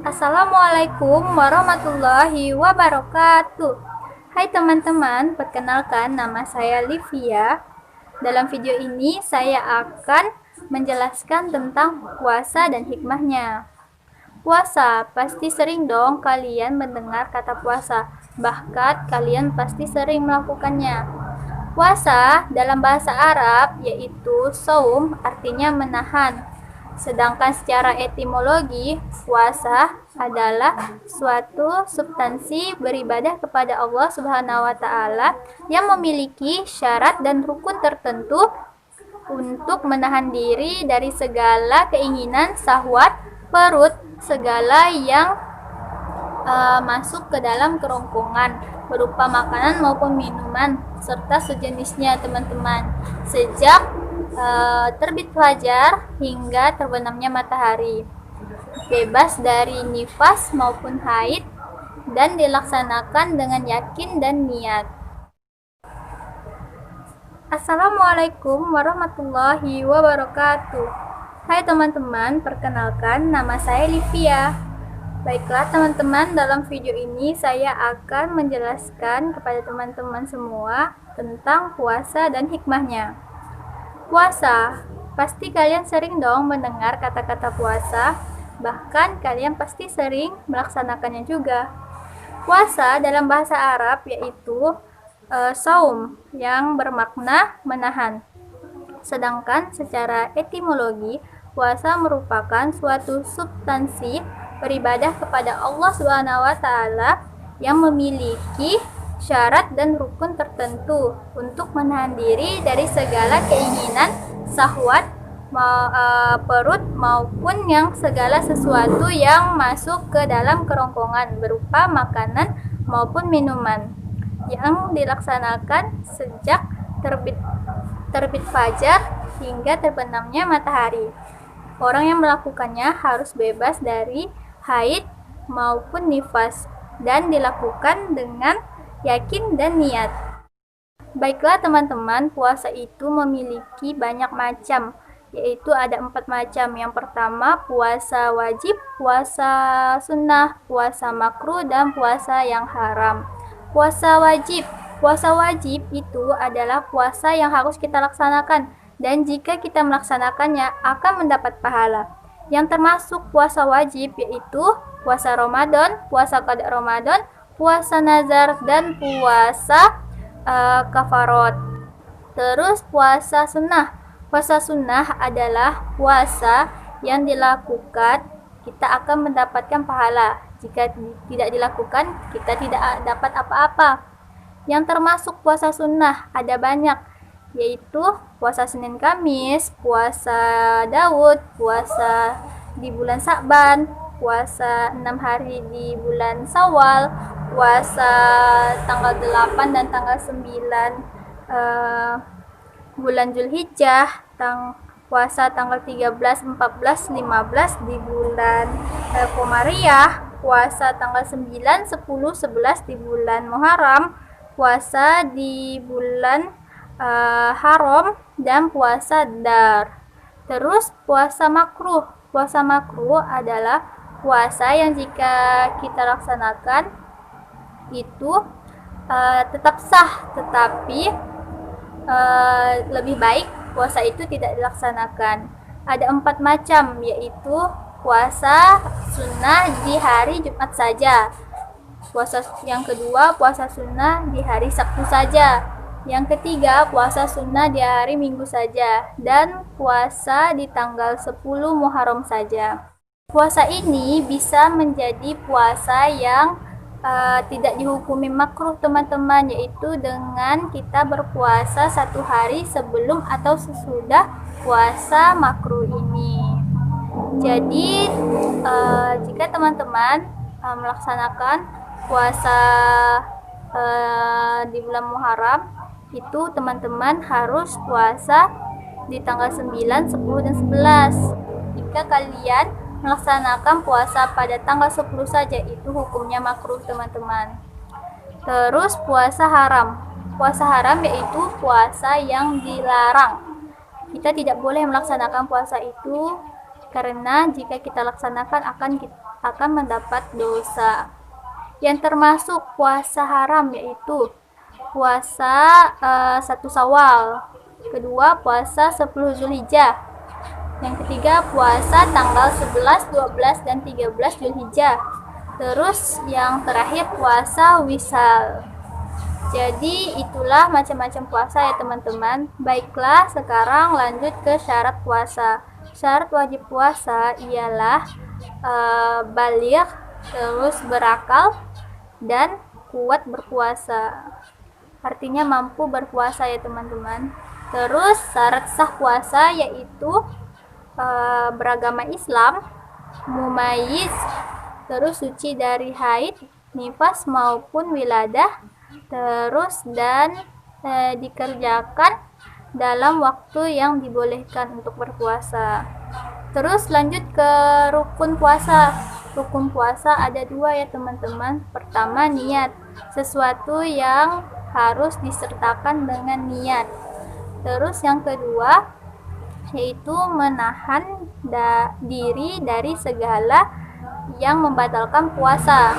Assalamualaikum warahmatullahi wabarakatuh. Hai teman-teman, perkenalkan nama saya Livia. Dalam video ini saya akan menjelaskan tentang puasa dan hikmahnya. Puasa, pasti sering dong kalian mendengar kata puasa. Bahkan kalian pasti sering melakukannya. Puasa dalam bahasa Arab yaitu saum, artinya menahan. Sedangkan secara etimologi, puasa adalah suatu substansi beribadah kepada Allah Subhanahu wa taala yang memiliki syarat dan rukun tertentu untuk menahan diri dari segala keinginan syahwat perut, segala yang masuk ke dalam kerongkongan berupa makanan maupun minuman serta sejenisnya teman-teman, sejak terbit fajar hingga terbenamnya matahari, bebas dari nifas maupun haid, dan dilaksanakan dengan yakin dan niat. Assalamualaikum warahmatullahi wabarakatuh. Hai teman-teman, perkenalkan nama saya Livia. Baiklah teman-teman, dalam video ini saya akan menjelaskan kepada teman-teman semua tentang puasa dan hikmahnya. Puasa, pasti kalian sering dong mendengar kata-kata puasa, bahkan kalian pasti sering melaksanakannya juga. Puasa dalam bahasa Arab yaitu saum, yang bermakna menahan. Sedangkan secara etimologi, puasa merupakan suatu substansi beribadah kepada Allah Subhanahu wa taala yang memiliki syarat dan rukun tertentu untuk menahan diri dari segala keinginan syahwat perut maupun yang segala sesuatu yang masuk ke dalam kerongkongan berupa makanan maupun minuman, yang dilaksanakan sejak terbit fajar hingga terbenamnya matahari. Orang yang melakukannya harus bebas dari haid maupun nifas dan dilakukan dengan yakin dan niat. Baiklah teman-teman, puasa itu memiliki banyak macam, yaitu ada 4 macam. Yang pertama, puasa wajib, puasa sunnah, puasa makruh, dan puasa yang haram. Puasa wajib itu adalah puasa yang harus kita laksanakan, dan jika kita melaksanakannya akan mendapat pahala. Yang termasuk puasa wajib yaitu puasa Ramadan, puasa qada Ramadan, puasa nazar, dan puasa kafarot. Terus puasa sunnah. Puasa sunnah adalah puasa yang dilakukan kita akan mendapatkan pahala. Jika tidak dilakukan, kita tidak dapat apa-apa. Yang termasuk puasa sunnah ada banyak, yaitu puasa Senin Kamis, puasa Daud, puasa di bulan Sa'ban, puasa 6 hari di bulan Syawal, puasa tanggal 8 dan tanggal 9 bulan Zulhijjah, puasa tanggal 13, 14, 15 di bulan Komariah, puasa tanggal 9, 10, 11 di bulan Muharram, puasa di bulan haram, dan puasa dar. Terus puasa makruh. Puasa makruh adalah puasa yang jika kita laksanakan itu tetap sah, tetapi lebih baik puasa itu tidak dilaksanakan. Ada 4 macam, yaitu puasa sunnah di hari Jumat saja. Puasa yang kedua, puasa sunnah di hari Sabtu saja. Yang ketiga, puasa sunnah di hari Minggu saja, dan puasa di tanggal 10 Muharram saja. Puasa ini bisa menjadi puasa yang tidak dihukumi makruh teman-teman, yaitu dengan kita berpuasa 1 hari sebelum atau sesudah puasa makruh ini. Jadi jika teman-teman melaksanakan puasa di bulan Muharram, itu teman-teman harus puasa di tanggal 9, 10, dan 11. Jika kalian melaksanakan puasa pada tanggal 10 saja, itu hukumnya makruh teman-teman. Terus puasa haram. Puasa haram yaitu puasa yang dilarang. Kita tidak boleh melaksanakan puasa itu karena jika kita laksanakan akan akan mendapat dosa. Yang termasuk puasa haram yaitu puasa 1 Syawal, kedua puasa 10 Zulhijjah, yang ketiga puasa tanggal 11, 12, dan 13 Zulhijjah. Terus yang terakhir puasa wisal. Jadi itulah macam-macam puasa ya teman-teman. Baiklah, sekarang lanjut ke syarat puasa. Syarat wajib puasa ialah baligh, terus berakal, dan kuat berpuasa. Artinya mampu berpuasa ya teman-teman. Terus syarat sah puasa yaitu beragama Islam, mumayyiz, terus suci dari haid, nifas maupun wiladah, terus dan dikerjakan dalam waktu yang dibolehkan untuk berpuasa. Terus lanjut ke rukun puasa. Rukun puasa ada 2 ya teman-teman. Pertama, niat, sesuatu yang harus disertakan dengan niat. Terus yang kedua yaitu menahan diri dari segala yang membatalkan puasa.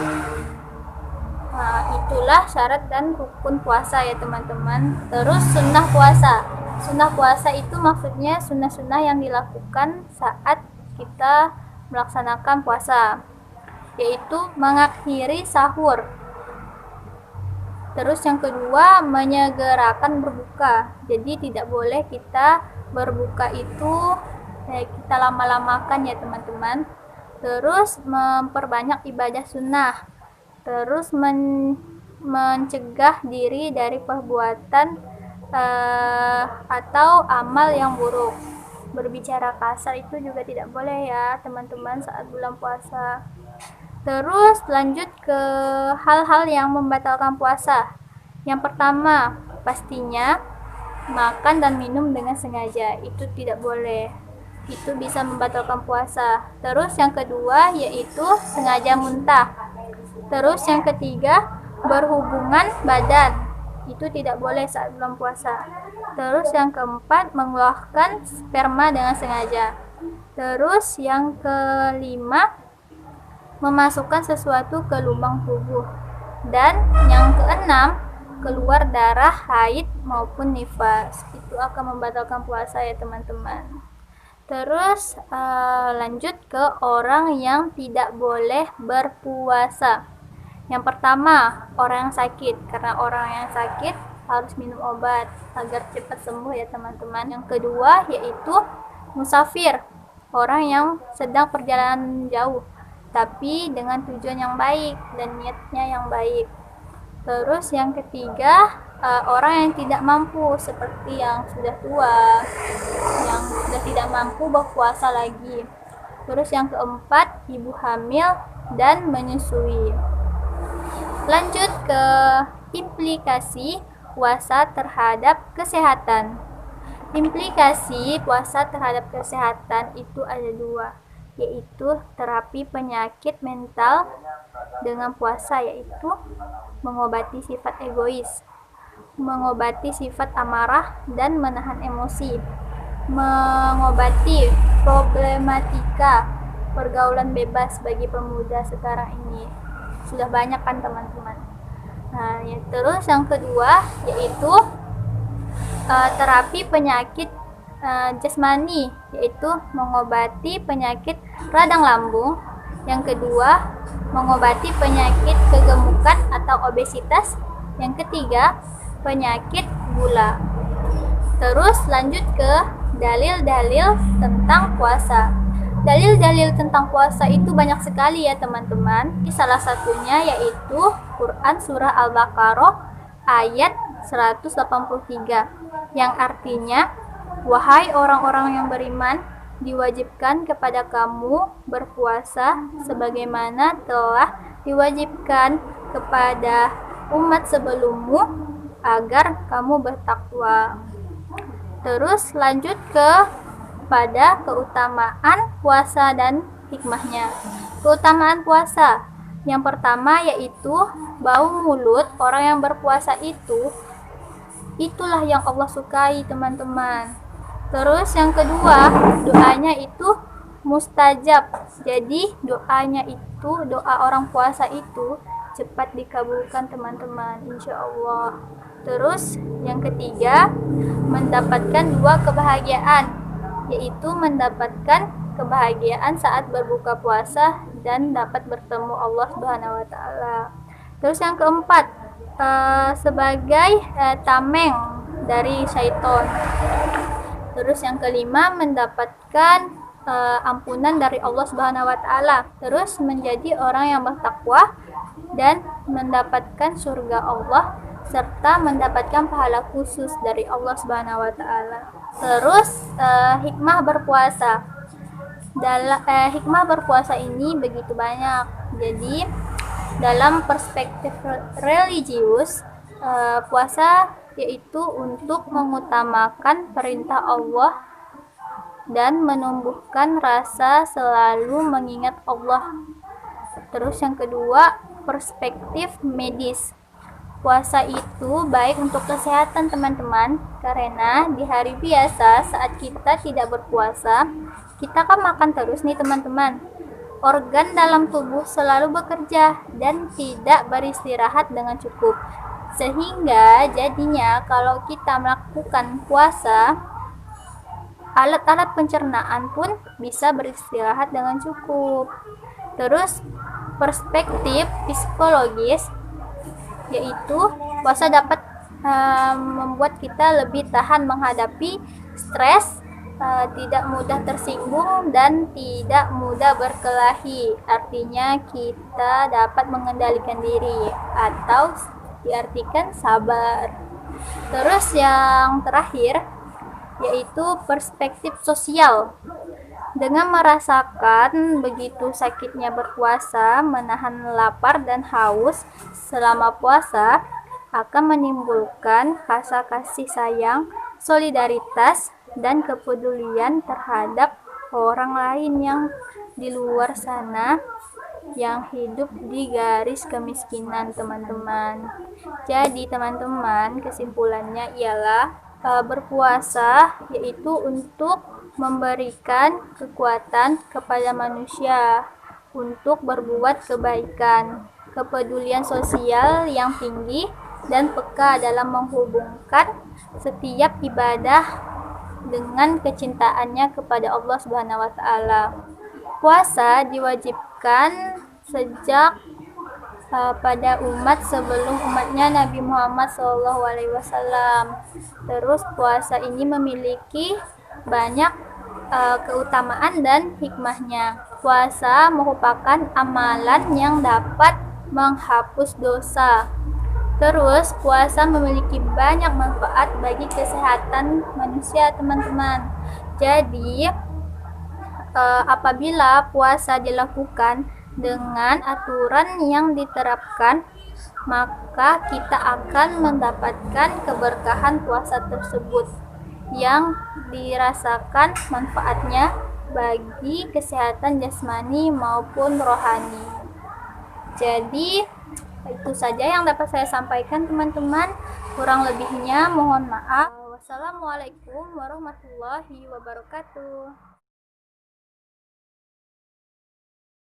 Nah, itulah syarat dan rukun puasa ya teman-teman. Terus sunnah puasa. Sunnah puasa itu maksudnya sunnah-sunnah yang dilakukan saat kita melaksanakan puasa, yaitu mengakhiri sahur. Terus yang kedua, menyegerakan berbuka. Jadi tidak boleh kita berbuka itu kita lama-lamakan ya teman-teman. Terus memperbanyak ibadah sunnah. Terus mencegah diri dari perbuatan atau amal yang buruk. Berbicara kasar itu juga tidak boleh ya teman-teman saat bulan puasa. Terus lanjut ke hal-hal yang membatalkan puasa. Yang pertama, pastinya makan dan minum dengan sengaja. Itu tidak boleh. Itu bisa membatalkan puasa. Terus yang kedua yaitu sengaja muntah. Terus yang ketiga, berhubungan badan. Itu tidak boleh saat bulan puasa. Terus yang keempat, mengeluarkan sperma dengan sengaja. Terus yang kelima, memasukkan sesuatu ke lubang tubuh. Dan yang keenam, keluar darah haid maupun nifas. Itu akan membatalkan puasa ya teman-teman. Terus lanjut ke orang yang tidak boleh berpuasa. Yang pertama, orang yang sakit. Karena orang yang sakit harus minum obat agar cepat sembuh ya teman-teman. Yang kedua yaitu musafir, orang yang sedang perjalanan jauh tapi dengan tujuan yang baik dan niatnya yang baik. Terus yang ketiga, orang yang tidak mampu, seperti yang sudah tua, yang sudah tidak mampu berpuasa lagi. Terus yang keempat, ibu hamil dan menyusui. Lanjut ke implikasi puasa terhadap kesehatan. Implikasi puasa terhadap kesehatan itu ada 2, yaitu terapi penyakit mental dengan puasa, yaitu mengobati sifat egois, mengobati sifat amarah dan menahan emosi, mengobati problematika pergaulan bebas bagi pemuda sekarang ini. Sudah banyak kan teman-teman. Nah, ya, terus yang kedua yaitu terapi penyakit jasmani, yaitu mengobati penyakit radang lambung. Yang kedua, mengobati penyakit kegemukan atau obesitas. Yang ketiga, penyakit gula. Terus lanjut ke dalil-dalil tentang puasa. Dalil-dalil tentang puasa itu banyak sekali ya teman-teman. Salah satunya yaitu Quran Surah Al-Baqarah ayat 183 yang artinya, wahai orang-orang yang beriman, diwajibkan kepada kamu berpuasa sebagaimana telah diwajibkan kepada umat sebelummu agar kamu bertakwa. Terus lanjut pada keutamaan puasa dan hikmahnya. Keutamaan puasa yang pertama yaitu bau mulut orang yang berpuasa itulah yang Allah sukai teman-teman. Terus yang kedua, doanya itu mustajab. Jadi doanya itu, doa orang puasa itu cepat dikabulkan teman-teman, insya Allah. Terus yang ketiga, mendapatkan dua kebahagiaan, yaitu mendapatkan kebahagiaan saat berbuka puasa dan dapat bertemu Allah Subhanahu wa taala. Terus yang keempat, sebagai tameng dari syaitan. Terus yang kelima, mendapatkan ampunan dari Allah Subhanahu wa taala. Terus menjadi orang yang bertakwa dan mendapatkan surga Allah serta mendapatkan pahala khusus dari Allah Subhanahu wa taala. Terus hikmah berpuasa. Hikmah berpuasa ini begitu banyak. Jadi dalam perspektif religius, puasa yaitu untuk mengutamakan perintah Allah dan menumbuhkan rasa selalu mengingat Allah. Terus yang kedua, perspektif medis. Puasa itu baik untuk kesehatan teman-teman, karena di hari biasa saat kita tidak berpuasa, kita kan makan terus nih teman-teman. Organ dalam tubuh selalu bekerja dan tidak beristirahat dengan cukup. Sehingga jadinya kalau kita melakukan puasa, alat-alat pencernaan pun bisa beristirahat dengan cukup. Terus perspektif psikologis, yaitu puasa dapat membuat kita lebih tahan menghadapi stres, tidak mudah tersinggung dan tidak mudah berkelahi. Artinya kita dapat mengendalikan diri atau diartikan sabar. Terus yang terakhir yaitu perspektif sosial. Dengan merasakan begitu sakitnya berpuasa, menahan lapar dan haus selama puasa akan menimbulkan rasa kasih sayang, solidaritas, dan kepedulian terhadap orang lain yang di luar sana yang hidup di garis kemiskinan teman-teman. Jadi teman-teman, kesimpulannya ialah berpuasa yaitu untuk memberikan kekuatan kepada manusia untuk berbuat kebaikan, kepedulian sosial yang tinggi, dan peka dalam menghubungkan setiap ibadah dengan kecintaannya kepada Allah Subhanahu wa taala. Puasa diwajibkan sejak pada umat sebelum umatnya Nabi Muhammad SAW. Terus puasa ini memiliki banyak keutamaan dan hikmahnya. Puasa merupakan amalan yang dapat menghapus dosa. Terus puasa memiliki banyak manfaat bagi kesehatan manusia teman-teman. Jadi apabila puasa dilakukan dengan aturan yang diterapkan, maka kita akan mendapatkan keberkahan puasa tersebut yang dirasakan manfaatnya bagi kesehatan jasmani maupun rohani. Jadi itu saja yang dapat saya sampaikan teman-teman. Kurang lebihnya mohon maaf. Wassalamualaikum warahmatullahi wabarakatuh.